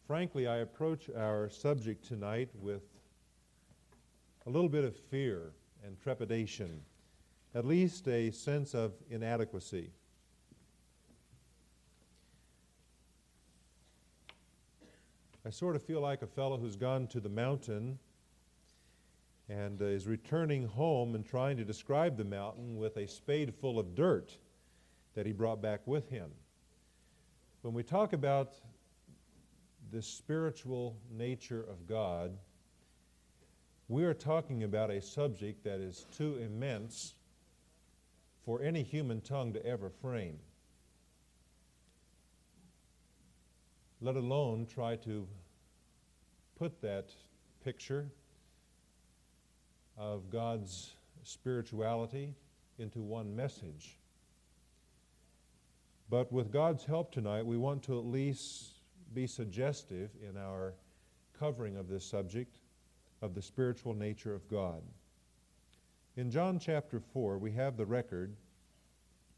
Frankly, I approach our subject tonight with a little bit of fear and trepidation, at least a sense of inadequacy. I sort of feel like a fellow who's gone to the mountain and is returning home and trying to describe the mountain with a spade full of dirt that he brought back with him. When we talk about the spiritual nature of God, we are talking about a subject that is too immense for any human tongue to ever frame, let alone try to put that picture of God's spirituality into one message. But with God's help tonight, we want to at least be suggestive in our covering of this subject of the spiritual nature of God. In John chapter 4, we have the record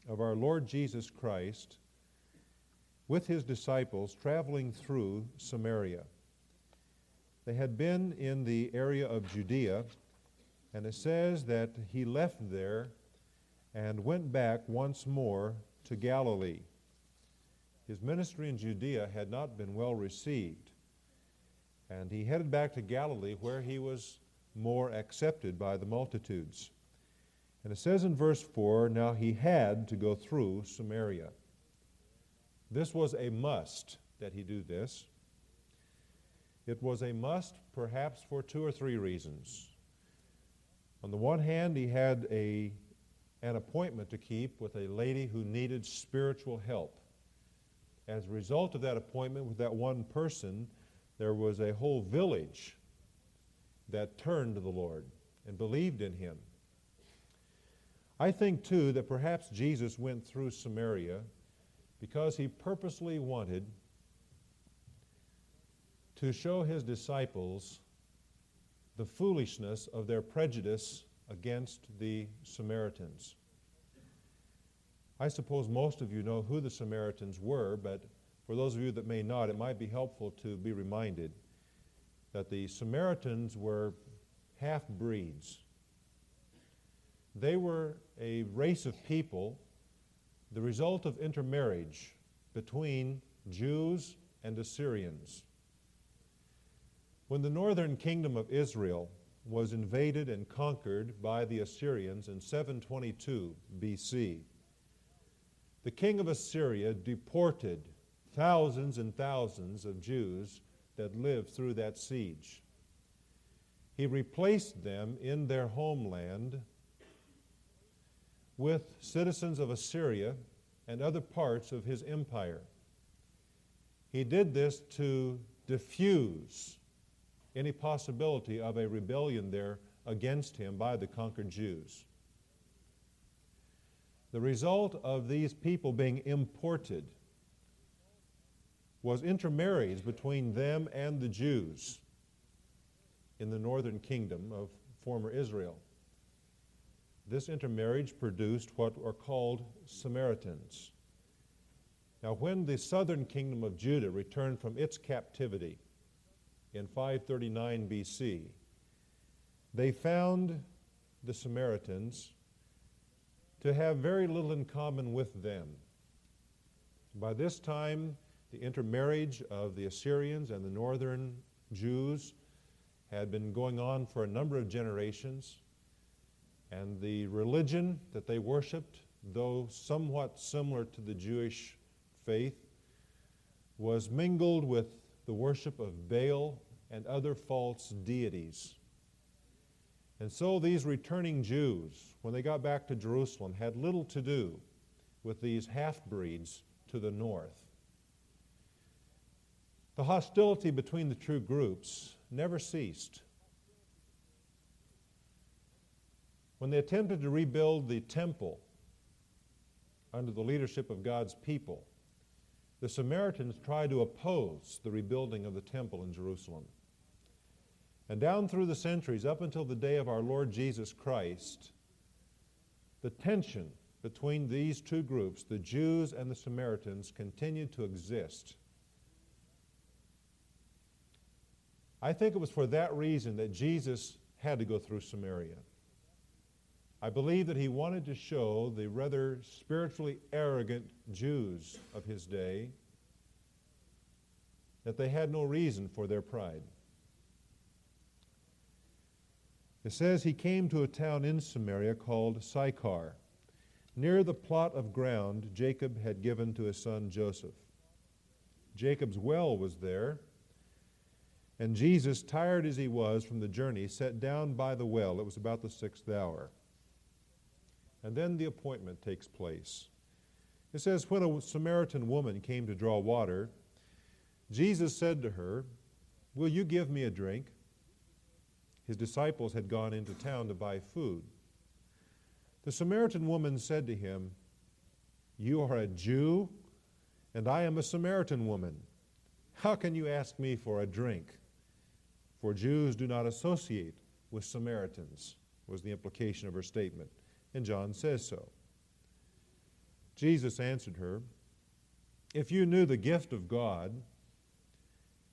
of our Lord Jesus Christ with his disciples traveling through Samaria. They had been in the area of Judea, and it says that he left there and went back once more to Galilee. His ministry in Judea had not been well received, and he headed back to Galilee where he was more accepted by the multitudes. And it says in verse 4, now he had to go through Samaria. This was a must that he do this. It was a must perhaps for two or three reasons. On the one hand, he had an appointment to keep with a lady who needed spiritual help. As a result of that appointment with that one person, there was a whole village that turned to the Lord and believed in him. I think, too, that perhaps Jesus went through Samaria because he purposely wanted to show his disciples the foolishness of their prejudice against the Samaritans. I suppose most of you know who the Samaritans were, but for those of you that may not, it might be helpful to be reminded that the Samaritans were half-breeds. They were a race of people, the result of intermarriage between Jews and Assyrians. When the northern kingdom of Israel was invaded and conquered by the Assyrians in 722 BC, the king of Assyria deported thousands and thousands of Jews that lived through that siege. He replaced them in their homeland with citizens of Assyria and other parts of his empire. He did this to diffuse any possibility of a rebellion there against him by the conquered Jews. The result of these people being imported was intermarriage between them and the Jews in the northern kingdom of former Israel. This intermarriage produced what are called Samaritans. Now, when the southern kingdom of Judah returned from its captivity in 539 BC, they found the Samaritans to have very little in common with them. By this time, the intermarriage of the Assyrians and the northern Jews had been going on for a number of generations, and the religion that they worshiped, though somewhat similar to the Jewish faith, was mingled with the worship of Baal and other false deities. And so these returning Jews, when they got back to Jerusalem, had little to do with these half-breeds to the north. The hostility between the two groups never ceased. When they attempted to rebuild the temple under the leadership of God's people, the Samaritans tried to oppose the rebuilding of the temple in Jerusalem. And down through the centuries, up until the day of our Lord Jesus Christ, the tension between these two groups, the Jews and the Samaritans, continued to exist. I think it was for that reason that Jesus had to go through Samaria. I believe that he wanted to show the rather spiritually arrogant Jews of his day that they had no reason for their pride. It says he came to a town in Samaria called Sychar, near the plot of ground Jacob had given to his son Joseph. Jacob's well was there, and Jesus, tired as he was from the journey, sat down by the well. It was about the 6th hour. And then the appointment takes place. It says, when a Samaritan woman came to draw water, Jesus said to her, "Will you give me a drink?" His disciples had gone into town to buy food. The Samaritan woman said to him, "You are a Jew, and I am a Samaritan woman. How can you ask me for a drink?" For Jews do not associate with Samaritans, was the implication of her statement, and John says so. Jesus answered her, "If you knew the gift of God,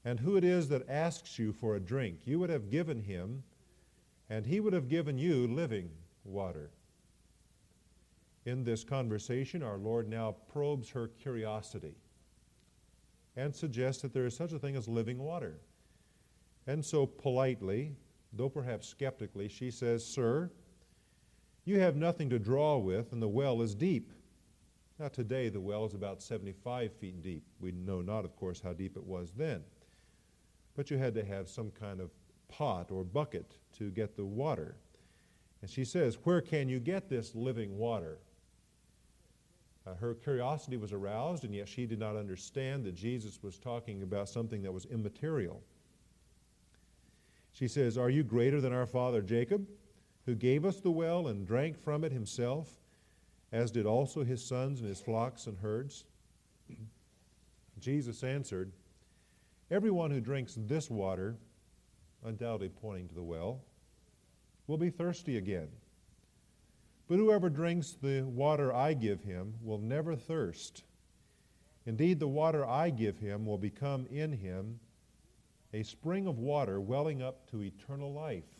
and who it is that asks you for a drink, you would have given him, and he would have given you living water." In this conversation, our Lord now probes her curiosity and suggests that there is such a thing as living water. And so politely, though perhaps skeptically, she says, "Sir, you have nothing to draw with, and the well is deep." Now today the well is about 75 feet deep. We know not, of course, how deep it was then. But you had to have some kind of pot or bucket to get the water. And she says, "Where can you get this living water?" Her curiosity was aroused, and yet she did not understand that Jesus was talking about something that was immaterial. She says, "Are you greater than our father Jacob, who gave us the well and drank from it himself, as did also his sons and his flocks and herds?" Jesus answered, "Everyone who drinks this water," undoubtedly pointing to the well, "will be thirsty again. But whoever drinks the water I give him will never thirst. Indeed, the water I give him will become in him a spring of water welling up to eternal life."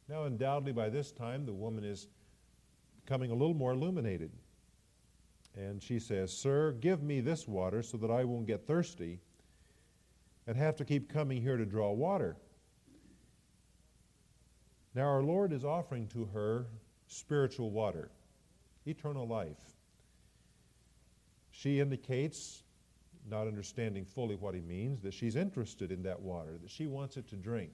Now, undoubtedly, by this time, the woman is becoming a little more illuminated. And she says, "Sir, give me this water so that I won't get thirsty and have to keep coming here to draw water." Now, our Lord is offering to her spiritual water, eternal life. She indicates, not understanding fully what he means, that she's interested in that water, that she wants it to drink.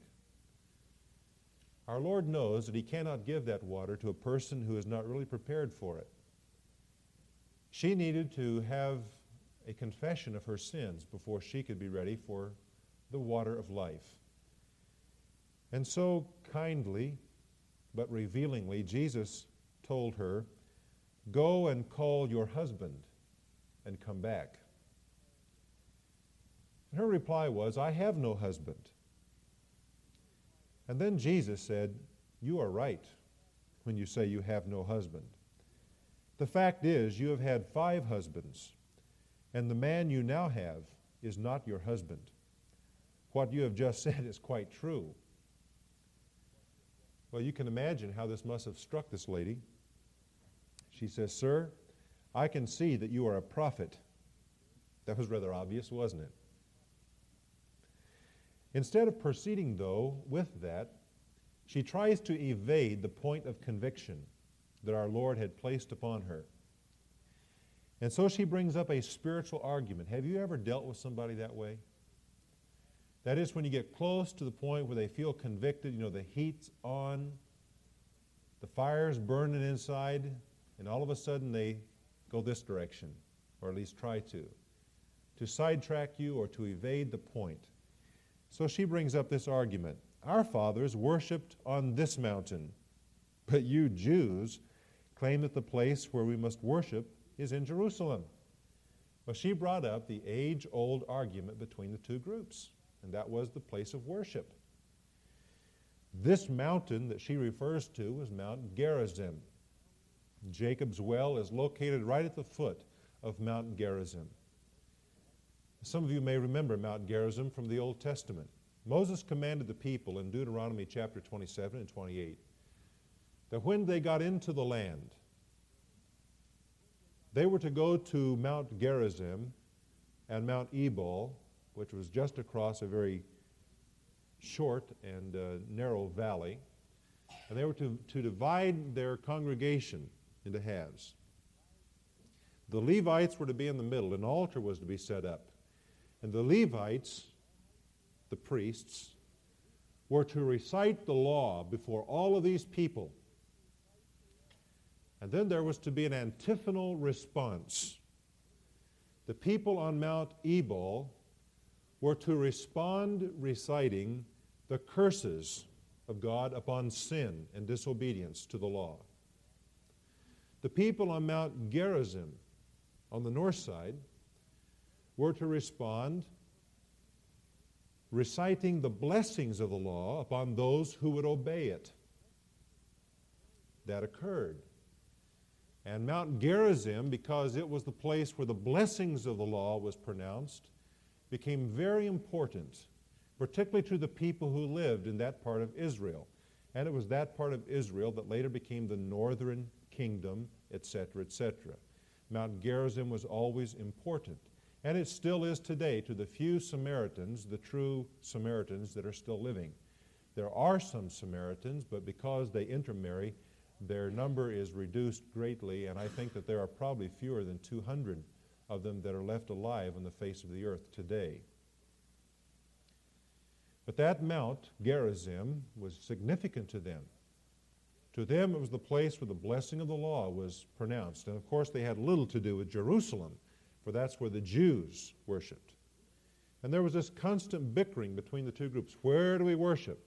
Our Lord knows that he cannot give that water to a person who is not really prepared for it. She needed to have a confession of her sins before she could be ready for the water of life. And so kindly, but revealingly, Jesus told her, "Go and call your husband and come back." And her reply was, "I have no husband." And then Jesus said, "You are right when you say you have no husband. The fact is, you have had 5 husbands, and the man you now have is not your husband. What you have just said is quite true." Well, you can imagine how this must have struck this lady. She says, "Sir, I can see that you are a prophet." That was rather obvious, wasn't it? Instead of proceeding, though, with that, she tries to evade the point of conviction that our Lord had placed upon her. And so she brings up a spiritual argument. Have you ever dealt with somebody that way? That is, when you get close to the point where they feel convicted, the heat's on, the fire's burning inside, and all of a sudden they go this direction, or at least try to sidetrack you or to evade the point. So she brings up this argument. "Our fathers worshipped on this mountain, but you Jews claim that the place where we must worship is in Jerusalem." Well, she brought up the age-old argument between the two groups, and that was the place of worship. This mountain that she refers to was Mount Gerizim. Jacob's well is located right at the foot of Mount Gerizim. Some of you may remember Mount Gerizim from the Old Testament. Moses commanded the people in Deuteronomy chapter 27 and 28 that when they got into the land, they were to go to Mount Gerizim and Mount Ebal, which was just across a very short and narrow valley, and they were to divide their congregation into halves. The Levites were to be in the middle. An altar was to be set up. And the Levites, the priests, were to recite the law before all of these people. And then there was to be an antiphonal response. The people on Mount Ebal were to respond reciting the curses of God upon sin and disobedience to the law. The people on Mount Gerizim, on the north side, were to respond reciting the blessings of the law upon those who would obey it. That occurred. And Mount Gerizim, because it was the place where the blessings of the law was pronounced, became very important, particularly to the people who lived in that part of Israel. And it was that part of Israel that later became the northern kingdom, etc., etc. Mount Gerizim was always important. And it still is today to the few Samaritans, the true Samaritans that are still living. There are some Samaritans, but because they intermarry, their number is reduced greatly, and I think that there are probably fewer than 200 of them that are left alive on the face of the earth today. But that Mount Gerizim was significant to them. To them, it was the place where the blessing of the law was pronounced. And of course, they had little to do with Jerusalem, for that's where the Jews worshiped. And there was this constant bickering between the two groups. Where do we worship?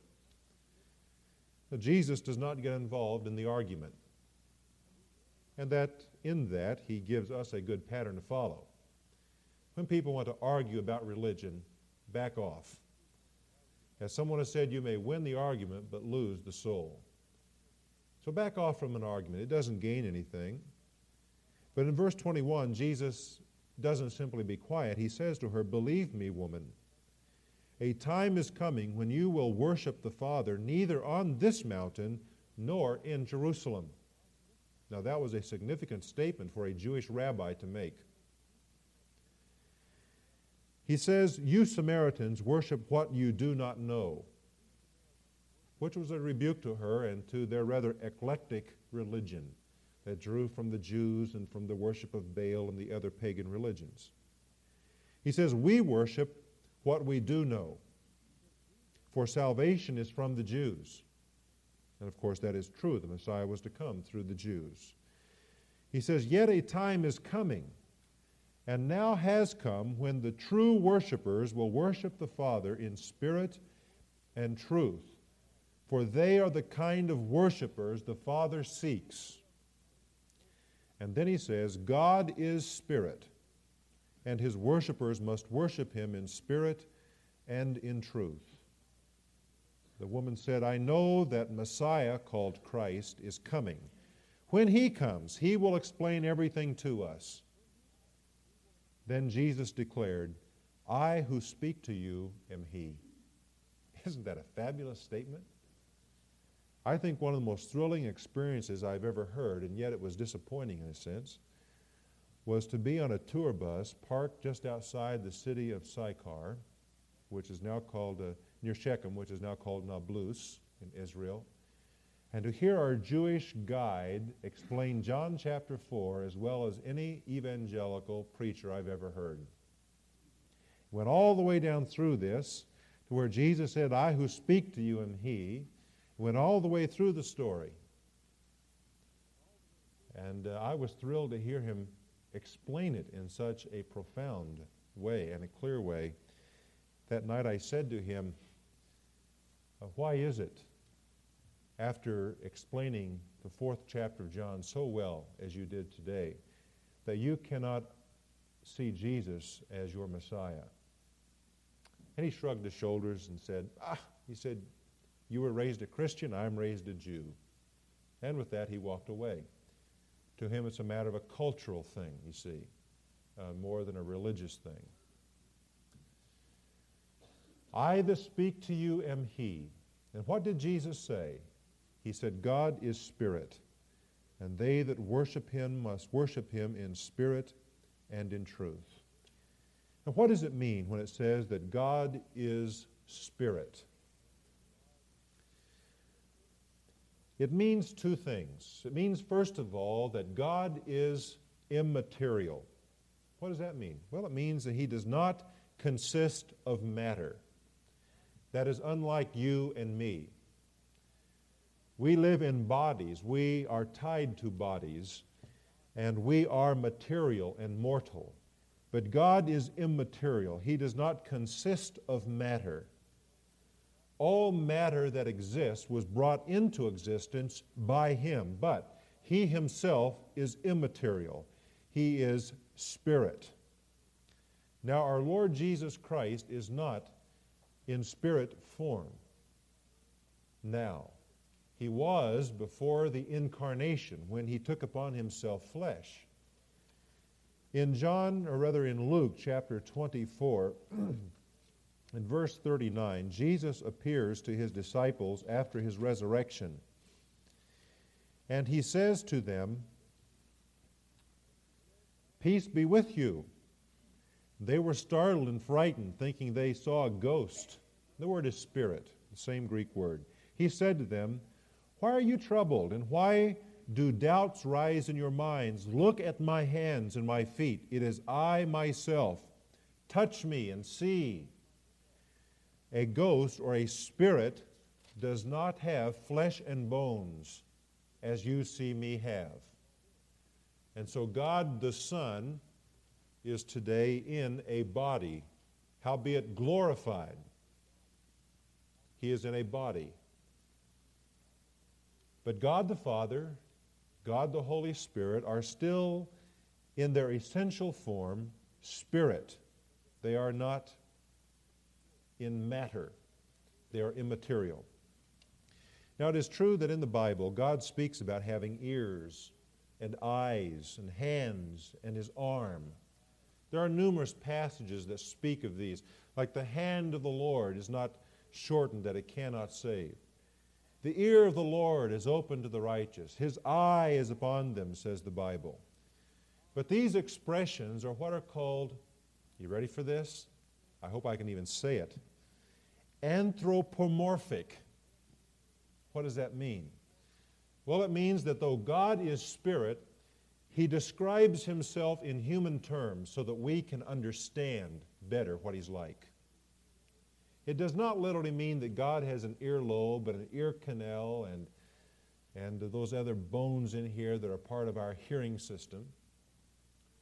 Now, Jesus does not get involved in the argument. And that in that, he gives us a good pattern to follow. When people want to argue about religion, back off. As someone has said, you may win the argument, but lose the soul. So back off from an argument. It doesn't gain anything. But in verse 21, Jesus doesn't simply be quiet. He says to her, "Believe me, woman, a time is coming when you will worship the Father neither on this mountain nor in Jerusalem." Now that was a significant statement for a Jewish rabbi to make. He says, "You Samaritans worship what you do not know," which was a rebuke to her and to their rather eclectic religion that drew from the Jews and from the worship of Baal and the other pagan religions. He says, "We worship what we do know, for salvation is from the Jews." And of course that is true. The Messiah was to come through the Jews. He says, "Yet a time is coming, and now has come, when the true worshipers will worship the Father in spirit and truth, for they are the kind of worshipers the Father seeks." And then he says, "God is spirit, and his worshipers must worship him in spirit and in truth." The woman said, "I know that Messiah, called Christ, is coming. When he comes, he will explain everything to us." Then Jesus declared, "I who speak to you am he." Isn't that a fabulous statement? I think one of the most thrilling experiences I've ever heard, and yet it was disappointing in a sense, was to be on a tour bus parked just outside the city of Sychar, which is now called, near Shechem, which is now called Nablus in Israel, and to hear our Jewish guide explain John chapter 4 as well as any evangelical preacher I've ever heard. Went all the way down through this to where Jesus said, "I who speak to you am he." Went all the way through the story. And I was thrilled to hear him explain it in such a profound way and a clear way. That night I said to him, "Why is it, after explaining the 4th chapter of John so well as you did today, that you cannot see Jesus as your Messiah?" And he shrugged his shoulders and said, he said, "You were raised a Christian, I'm raised a Jew." And with that, he walked away. To him, it's a matter of a cultural thing, you see, more than a religious thing. I that speak to you am he. And what did Jesus say? He said, God is spirit, and they that worship him must worship him in spirit and in truth. Now, what does it mean when it says that God is spirit? It means two things. It means, first of all, that God is immaterial. What does that mean? Well, it means that he does not consist of matter. That is unlike you and me. We live in bodies. We are tied to bodies, and we are material and mortal. But God is immaterial. He does not consist of matter. All matter that exists was brought into existence by him, but he himself is immaterial. He is spirit. Now, our Lord Jesus Christ is not in spirit form now. He was before the incarnation when he took upon himself flesh. In Luke chapter 24, in verse 39, Jesus appears to his disciples after his resurrection. And he says to them, "Peace be with you." They were startled and frightened, thinking they saw a ghost. The word is spirit, the same Greek word. He said to them, "Why are you troubled, and why do doubts rise in your minds? Look at my hands and my feet. It is I myself. Touch me and see." A ghost or a spirit does not have flesh and bones as you see me have. And so God the Son is today in a body, howbeit glorified. He is in a body. But God the Father, God the Holy Spirit are still in their essential form spirit. They are not in matter. They are immaterial. Now, it is true that in the Bible, God speaks about having ears and eyes and hands and his arm. There are numerous passages that speak of these, like the hand of the Lord is not shortened that it cannot save. The ear of the Lord is open to the righteous. His eye is upon them, says the Bible. But these expressions are what are called, you ready for this? I hope I can even say it. Anthropomorphic. What does that mean? Well, it means that though God is spirit, he describes himself in human terms so that we can understand better what he's like. It does not literally mean that God has an earlobe and an ear canal and those other bones in here that are part of our hearing system.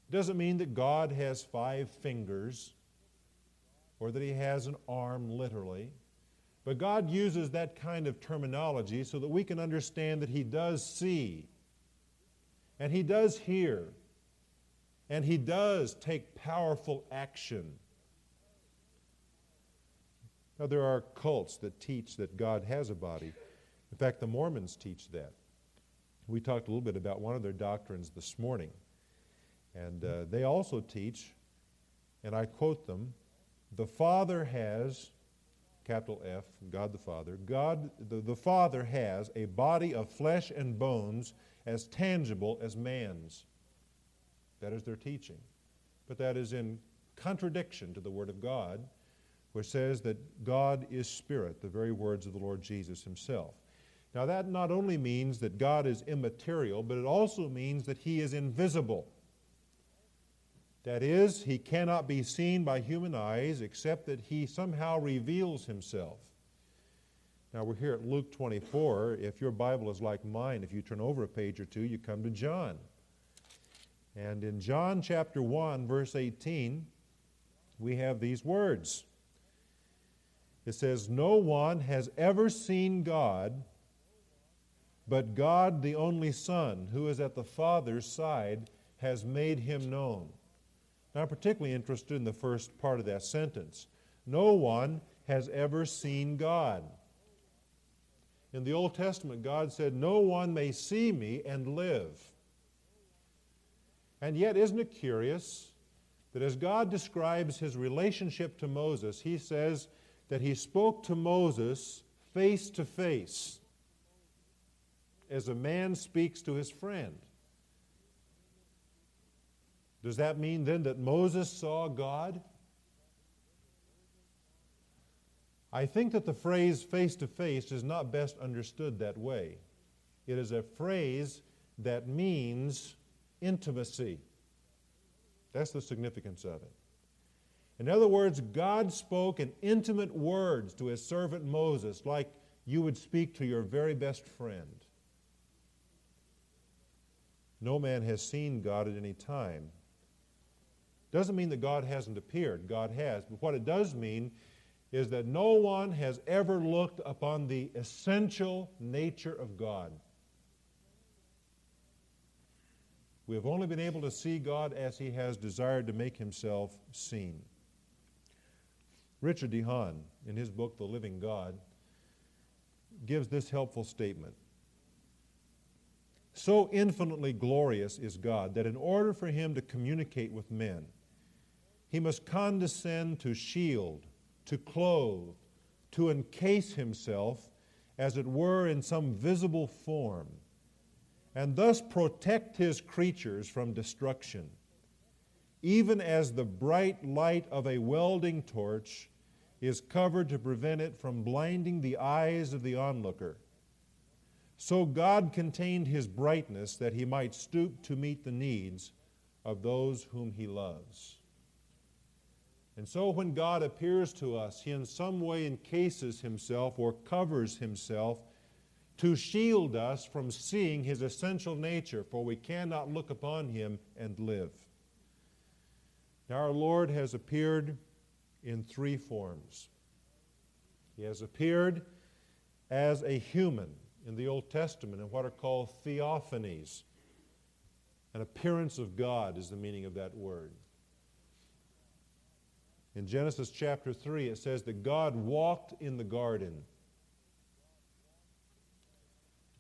It doesn't mean that God has 5 fingers or that he has an arm literally. But God uses that kind of terminology so that we can understand that he does see, and he does hear, and he does take powerful action. Now, there are cults that teach that God has a body. In fact, the Mormons teach that. We talked a little bit about one of their doctrines this morning. And they also teach, and I quote them, the Father has, capital F, God the Father, the Father has a body of flesh and bones as tangible as man's. That is their teaching. But that is in contradiction to the Word of God, which says that God is spirit, the very words of the Lord Jesus himself. Now that not only means that God is immaterial, but it also means that he is invisible. That is, he cannot be seen by human eyes except that he somehow reveals himself. Now we're here at Luke 24. If your Bible is like mine, if you turn over a page or two, you come to John. And in John chapter 1, verse 18, we have these words. It says, "No one has ever seen God, but God, the only Son, who is at the Father's side, has made him known." Now, I'm particularly interested in the first part of that sentence. No one has ever seen God. In the Old Testament, God said, "No one may see me and live." And yet, isn't it curious that as God describes his relationship to Moses, he says that he spoke to Moses face to face, as a man speaks to his friend. Does that mean then that Moses saw God? I think that the phrase face to face is not best understood that way. It is a phrase that means intimacy. That's the significance of it. In other words, God spoke in intimate words to his servant Moses, like you would speak to your very best friend. No man has seen God at any time. Doesn't mean that God hasn't appeared. God has. But what it does mean is that no one has ever looked upon the essential nature of God. We have only been able to see God as he has desired to make himself seen. Richard DeHaan, in his book, The Living God, gives this helpful statement. So infinitely glorious is God that in order for him to communicate with men, he must condescend to shield, to clothe, to encase himself, as it were, in some visible form, and thus protect his creatures from destruction, even as the bright light of a welding torch is covered to prevent it from blinding the eyes of the onlooker. So God contained his brightness that he might stoop to meet the needs of those whom he loves. And so when God appears to us, he in some way encases himself or covers himself to shield us from seeing his essential nature, for we cannot look upon him and live. Now our Lord has appeared in three forms. He has appeared as a human in the Old Testament in what are called theophanies. An appearance of God is the meaning of that word. In Genesis chapter 3, it says that God walked in the garden.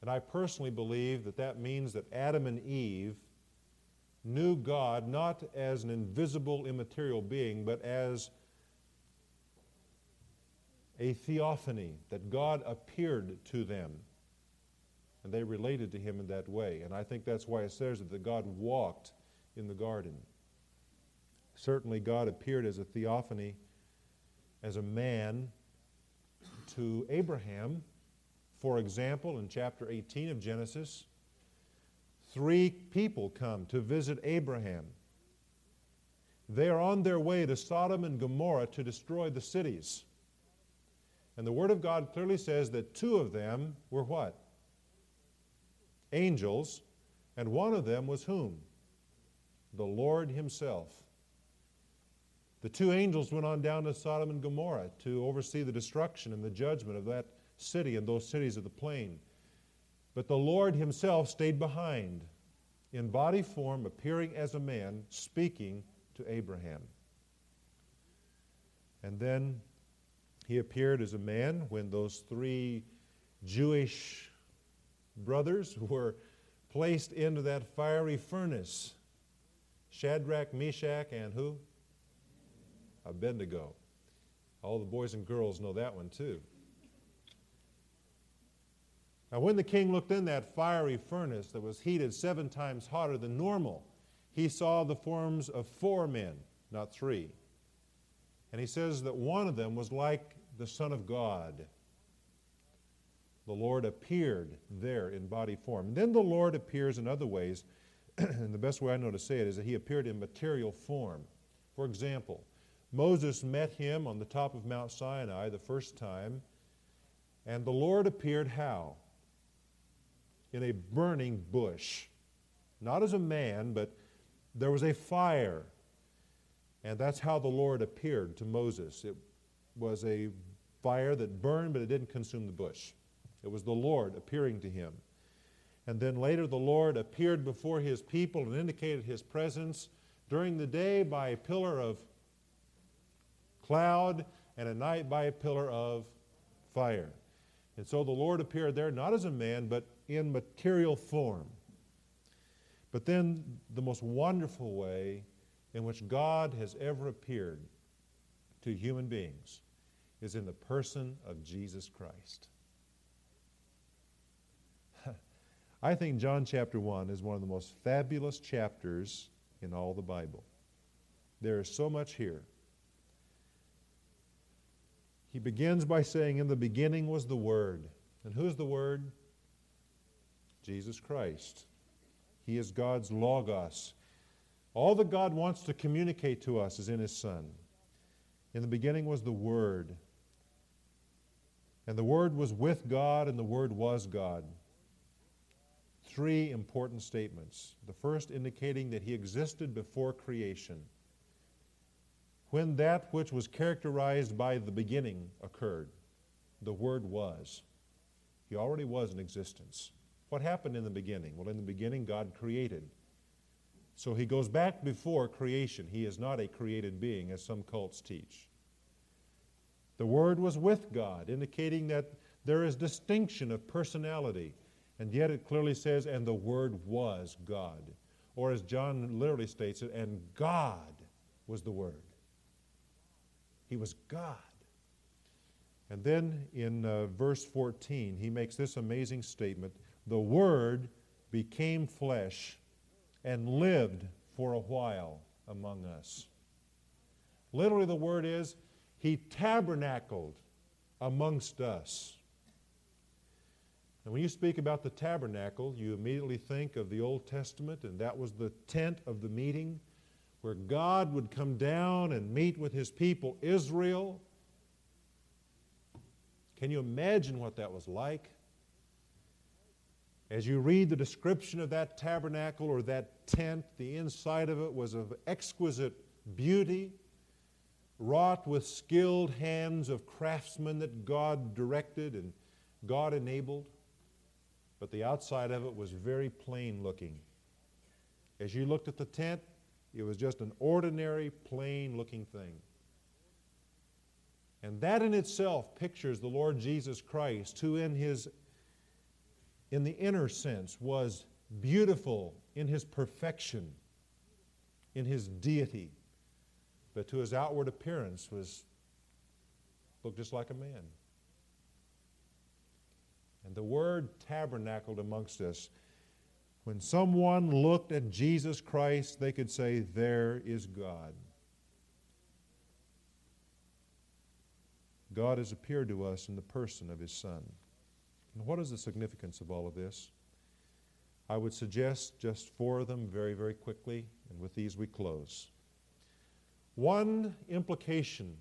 And I personally believe that that means that Adam and Eve knew God not as an invisible, immaterial being, but as a theophany, that God appeared to them. And they related to him in that way. And I think that's why it says that God walked in the garden. Certainly God appeared as a theophany, as a man to Abraham. For example, in chapter 18 of Genesis, 3 people come to visit Abraham. They are on their way to Sodom and Gomorrah to destroy the cities. And the Word of God clearly says that 2 of them were what? Angels, and one of them was whom? The Lord himself. The 2 angels went on down to Sodom and Gomorrah to oversee the destruction and the judgment of that city and those cities of the plain. But the Lord himself stayed behind, in body form, appearing as a man, speaking to Abraham. And then he appeared as a man when those 3 Jewish brothers were placed into that fiery furnace. Shadrach, Meshach, and who? Abednego. All the boys and girls know that one too. Now when the king looked in that fiery furnace that was heated 7 times hotter than normal, he saw the forms of 4 men, not 3. And he says that one of them was like the Son of God. The Lord appeared there in body form. And then the Lord appears in other ways, and the best way I know to say it is that he appeared in material form. For example, Moses met him on the top of Mount Sinai the first time, and the Lord appeared how? In a burning bush. Not as a man, but there was a fire. And that's how the Lord appeared to Moses. It was a fire that burned, but it didn't consume the bush. It was the Lord appearing to him. And then later the Lord appeared before his people and indicated his presence during the day by a pillar of cloud and at night by a pillar of fire. And so the Lord appeared there not as a man, but in material form. But then the most wonderful way in which God has ever appeared to human beings is in the person of Jesus Christ. I think John chapter 1 is one of the most fabulous chapters in all the Bible. There is so much here. He begins by saying, in the beginning was the Word. And who's the Word? Jesus Christ. He is God's Logos. All that God wants to communicate to us is in His Son. In the beginning was the Word. And the Word was with God, and the Word was God. Three important statements. The first indicating that He existed before creation. When that which was characterized by the beginning occurred, the Word was. He already was in existence. What happened in the beginning? Well, in the beginning, God created. So He goes back before creation. He is not a created being, as some cults teach. The Word was with God, indicating that there is distinction of personality. And yet it clearly says, and the Word was God. Or as John literally states it, and God was the Word. He was God. And then in verse 14, he makes this amazing statement, the Word became flesh and lived for a while among us. Literally the word is, He tabernacled amongst us. And when you speak about the tabernacle, you immediately think of the Old Testament, and that was the tent of the meeting, where God would come down and meet with His people, Israel. Can you imagine what that was like? As you read the description of that tabernacle or that tent, the inside of it was of exquisite beauty, wrought with skilled hands of craftsmen that God directed and God enabled. But the outside of it was very plain looking. As you looked at the tent, it was just an ordinary, plain looking thing. And that in itself pictures the Lord Jesus Christ, who in the inner sense was beautiful in His perfection, in His deity, but to His outward appearance looked just like a man. And the word tabernacled amongst us. When someone looked at Jesus Christ, they could say, there is God. God has appeared to us in the person of His Son. And what is the significance of all of this? I would suggest just four of them very, very quickly, and with these we close. One implication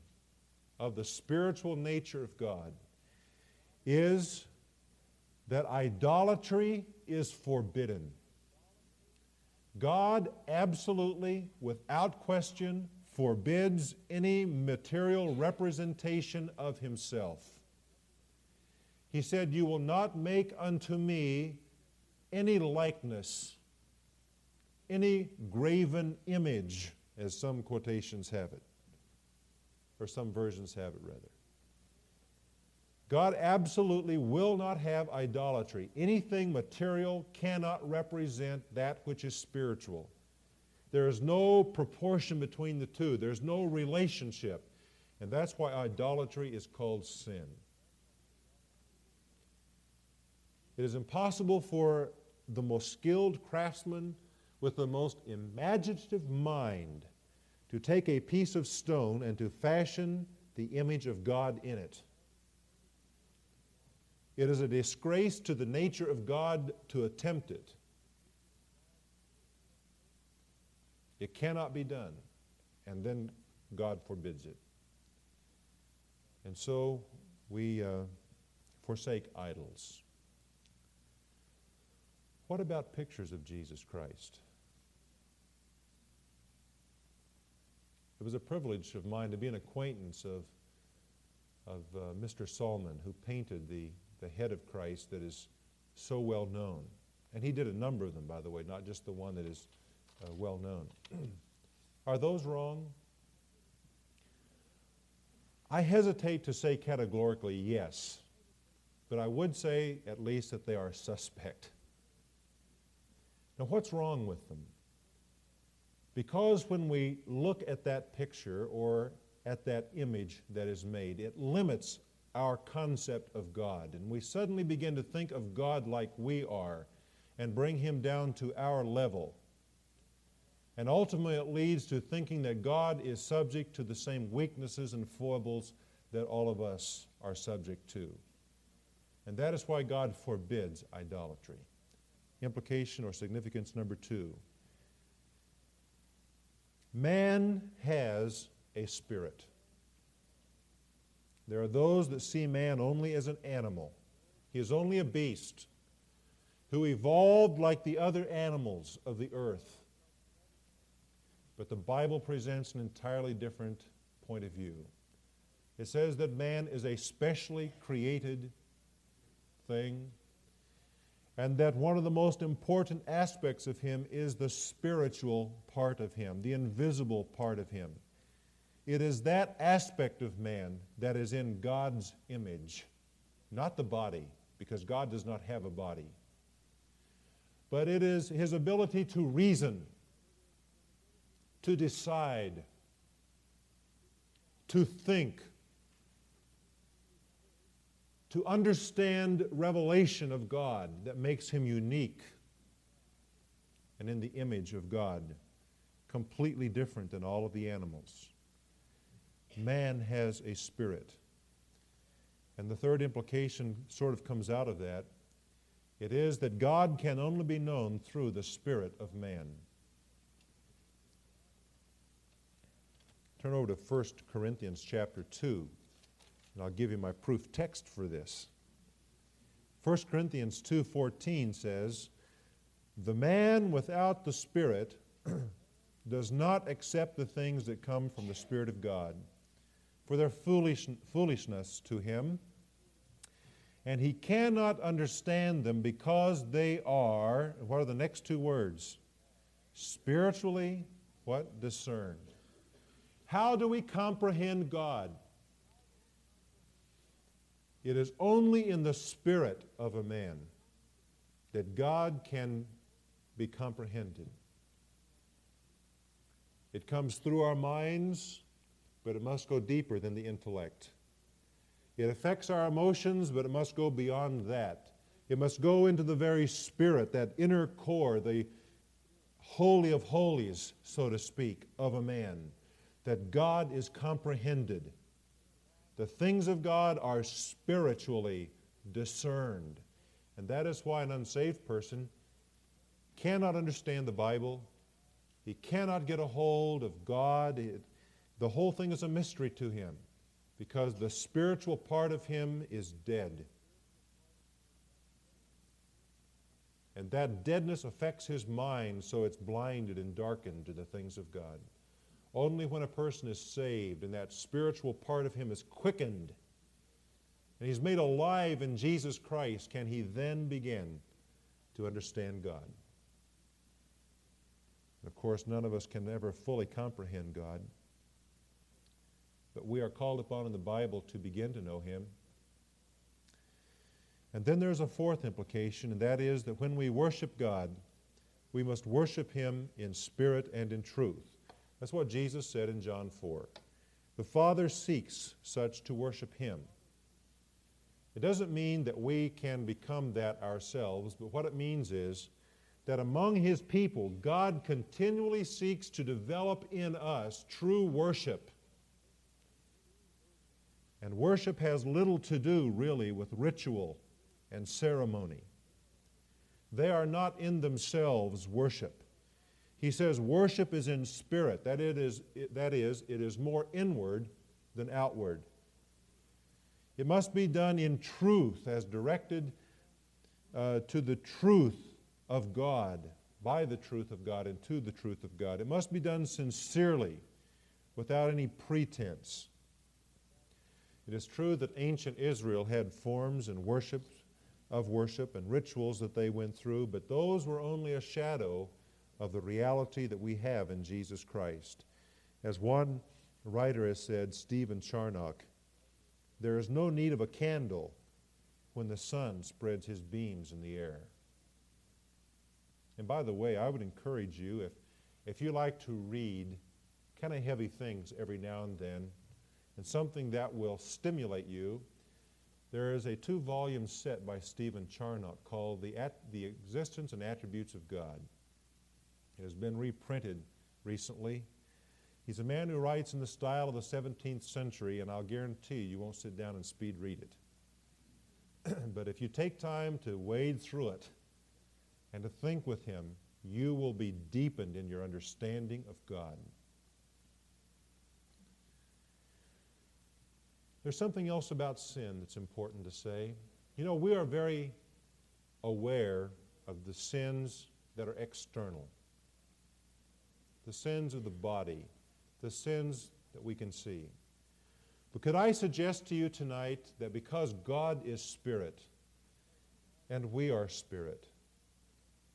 of the spiritual nature of God is that idolatry is forbidden. God absolutely, without question, forbids any material representation of Himself. He said, you will not make unto me any likeness, any graven image, as some quotations have it, or some versions have it rather. God absolutely will not have idolatry. Anything material cannot represent that which is spiritual. There is no proportion between the two. There's no relationship. And that's why idolatry is called sin. It is impossible for the most skilled craftsman with the most imaginative mind to take a piece of stone and to fashion the image of God in it. It is a disgrace to the nature of God to attempt it. It cannot be done. And then God forbids it. And so we forsake idols. What about pictures of Jesus Christ? It was a privilege of mine to be an acquaintance of Mr. Salman, who painted the head of Christ that is so well known. And he did a number of them, by the way, not just the one that is well known. Are those wrong? I hesitate to say categorically yes, but I would say at least that they are suspect. Now, what's wrong with them? Because when we look at that picture or at that image that is made. It limits our concept of God. And we suddenly begin to think of God like we are and bring Him down to our level. And ultimately it leads to thinking that God is subject to the same weaknesses and foibles that all of us are subject to. And that is why God forbids idolatry. Implication or significance number 2. Man has a spirit. There are those that see man only as an animal. He is only a beast who evolved like the other animals of the earth. But the Bible presents an entirely different point of view. It says that man is a specially created thing, and that one of the most important aspects of him is the spiritual part of him, the invisible part of him. It is that aspect of man that is in God's image, not the body, because God does not have a body. But it is his ability to reason, to decide, to think, to understand revelation of God that makes him unique and in the image of God, completely different than all of the animals. Man has a spirit. And the third implication sort of comes out of that. It is that God can only be known through the spirit of man. Turn over to 1 Corinthians chapter 2, and I'll give you my proof text for this. 1 Corinthians 2:14 says, "The man without the Spirit does not accept the things that come from the Spirit of God, for they're foolishness to him, and he cannot understand them because they are," what are the next two words? Spiritually, what? Discerned. How do we comprehend God? It is only in the spirit of a man that God can be comprehended. It comes through our minds, but it must go deeper than the intellect. It affects our emotions, but it must go beyond that. It must go into the very spirit, that inner core, the holy of holies, so to speak, of a man, that God is comprehended. The things of God are spiritually discerned. And that is why an unsaved person cannot understand the Bible. He cannot get a hold of God. The whole thing is a mystery to him because the spiritual part of him is dead. And that deadness affects his mind, so it's blinded and darkened to the things of God. Only when a person is saved and that spiritual part of him is quickened and he's made alive in Jesus Christ can he then begin to understand God. And of course, none of us can ever fully comprehend God, but we are called upon in the Bible to begin to know Him. And then there's a fourth implication, and that is that when we worship God, we must worship Him in spirit and in truth. That's what Jesus said in John 4. The Father seeks such to worship Him. It doesn't mean that we can become that ourselves, but what it means is that among His people, God continually seeks to develop in us true worship. And worship has little to do, really, with ritual and ceremony. They are not in themselves worship. He says worship is in spirit. That is, it is more inward than outward. It must be done in truth as directed to the truth of God, by the truth of God and to the truth of God. It must be done sincerely, without any pretense. It is true that ancient Israel had forms and worship and rituals that they went through, but those were only a shadow of the reality that we have in Jesus Christ. As one writer has said, Stephen Charnock, there is no need of a candle when the sun spreads his beams in the air. And by the way, I would encourage you, if you like to read kind of heavy things every now and then, and something that will stimulate you, there is a 2-volume set by Stephen Charnock called The Existence and Attributes of God. It has been reprinted recently. He's a man who writes in the style of the 17th century, and I'll guarantee you won't sit down and speed read it. But if you take time to wade through it and to think with him, you will be deepened in your understanding of God. There's something else about sin that's important to say. You know, we are very aware of the sins that are external, the sins of the body, the sins that we can see. But could I suggest to you tonight that because God is spirit and we are spirit,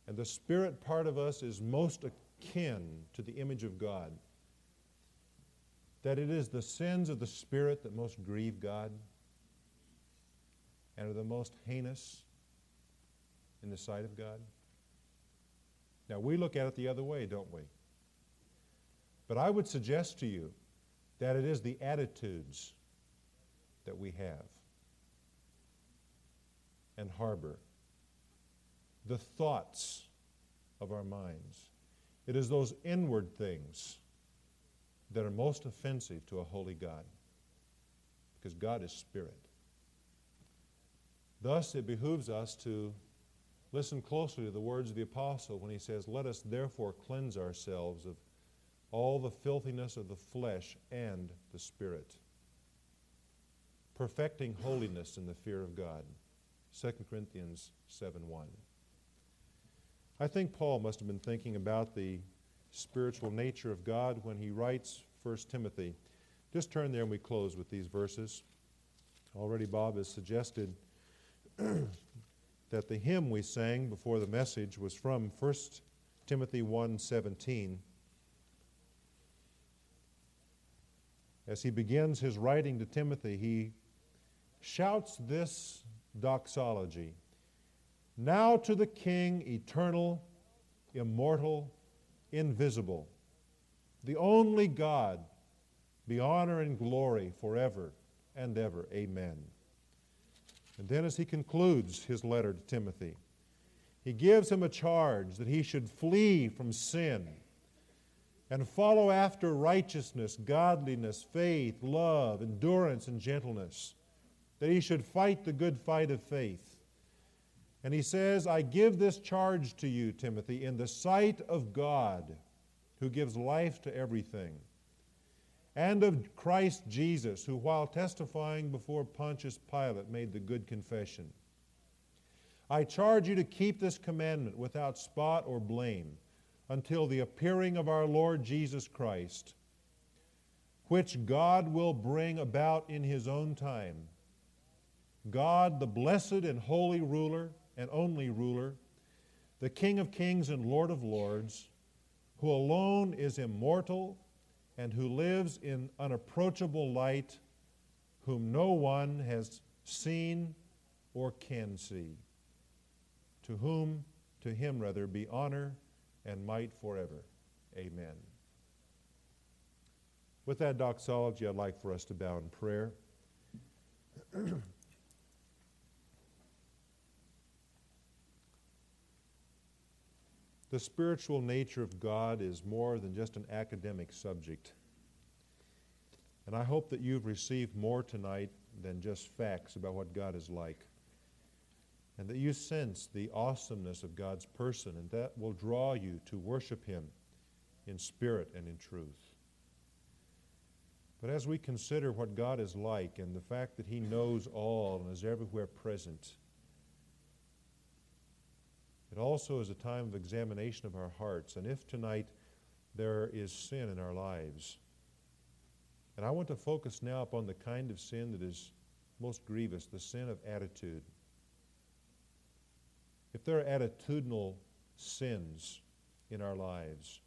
and the spirit part of us is most akin to the image of God, that it is the sins of the spirit that most grieve God and are the most heinous in the sight of God? Now, we look at it the other way, don't we? But I would suggest to you that it is the attitudes that we have and harbor, the thoughts of our minds. It is those inward things that are most offensive to a holy God, because God is spirit. Thus, it behooves us to listen closely to the words of the apostle when he says, "Let us therefore cleanse ourselves of all the filthiness of the flesh and the spirit, perfecting holiness in the fear of God." 2 Corinthians 7:1. I think Paul must have been thinking about the spiritual nature of God when he writes 1 Timothy. Just turn there and we close with these verses. Already Bob has suggested that the hymn we sang before the message was from 1 Timothy 1:17. As he begins his writing to Timothy, he shouts this doxology: "Now to the King, eternal, immortal, invisible, the only God, be honor and glory forever and ever. Amen." And then as he concludes his letter to Timothy, he gives him a charge that he should flee from sin and follow after righteousness, godliness, faith, love, endurance, and gentleness, that he should fight the good fight of faith. And he says, "I give this charge to you, Timothy, in the sight of God, who gives life to everything, and of Christ Jesus, who while testifying before Pontius Pilate made the good confession. I charge you to keep this commandment without spot or blame until the appearing of our Lord Jesus Christ, which God will bring about in His own time. God, the blessed and holy ruler and only ruler, the King of kings and Lord of lords, who alone is immortal and who lives in unapproachable light, whom no one has seen or can see. To him be honor and might forever. Amen." With that doxology, I'd like for us to bow in prayer. The spiritual nature of God is more than just an academic subject. And I hope that you've received more tonight than just facts about what God is like, and that you sense the awesomeness of God's person, and that will draw you to worship Him in spirit and in truth. But as we consider what God is like and the fact that He knows all and is everywhere present, it also is a time of examination of our hearts. And if tonight there is sin in our lives, and I want to focus now upon the kind of sin that is most grievous, the sin of attitude. If there are attitudinal sins in our lives,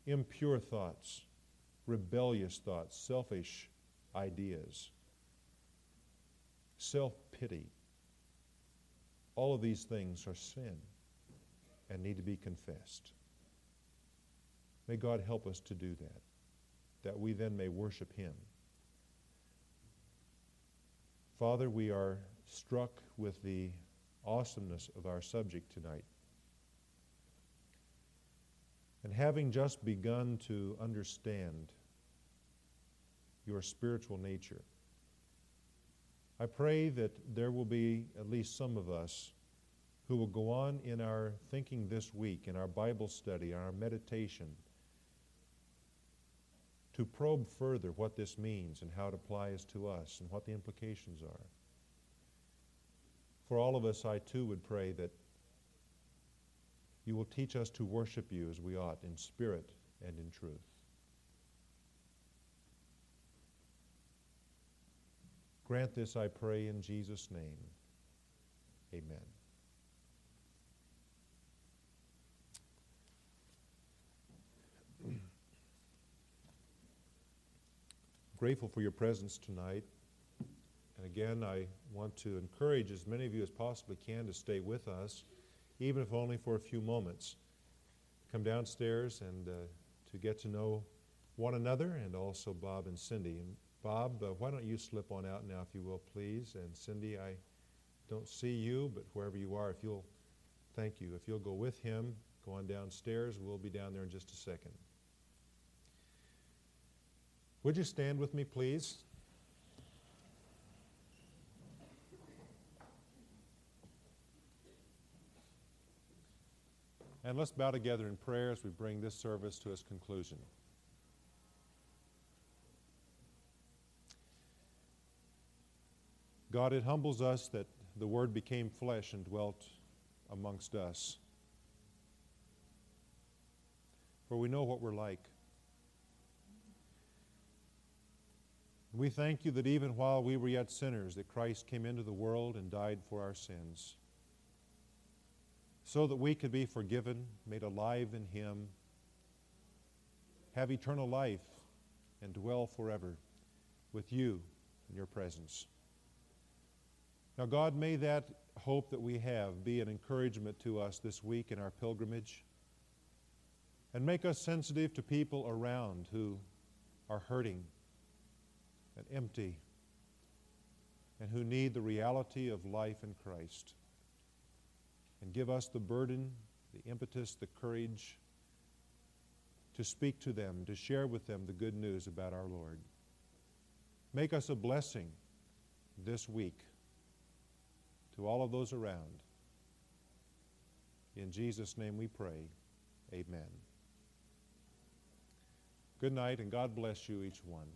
impure thoughts, rebellious thoughts, selfish ideas, self-pity, all of these things are sin and need to be confessed. May God help us to do that we then may worship Him Father, we are struck with the awesomeness of our subject tonight. And having just begun to understand your spiritual nature, I pray that there will be at least some of us who will go on in our thinking this week, in our Bible study, our meditation, to probe further what this means and how it applies to us and what the implications are. For all of us, I too would pray that you will teach us to worship you as we ought, in spirit and in truth. Grant this, I pray, in Jesus' name. Amen. Grateful for your presence tonight. And again, I want to encourage as many of you as possibly can to stay with us, even if only for a few moments. Come downstairs and to get to know one another, and also Bob and Cindy. And Bob, why don't you slip on out now, if you will, please. And Cindy, I don't see you, but wherever you are, if you'll, thank you. If you'll go with him, go on downstairs. We'll be down there in just a second. Would you stand with me, please? And let's bow together in prayer as we bring this service to its conclusion. God, it humbles us that the Word became flesh and dwelt amongst us. For we know what we're like. We thank you that even while we were yet sinners, that Christ came into the world and died for our sins, so that we could be forgiven, made alive in Him, have eternal life, and dwell forever with you in your presence. Now, God, may that hope that we have be an encouragement to us this week in our pilgrimage, and make us sensitive to people around who are hurting and empty, and who need the reality of life in Christ. And give us the burden, the impetus, the courage to speak to them, to share with them the good news about our Lord. Make us a blessing this week to all of those around. In Jesus' name we pray. Amen. Good night, and God bless you, each one.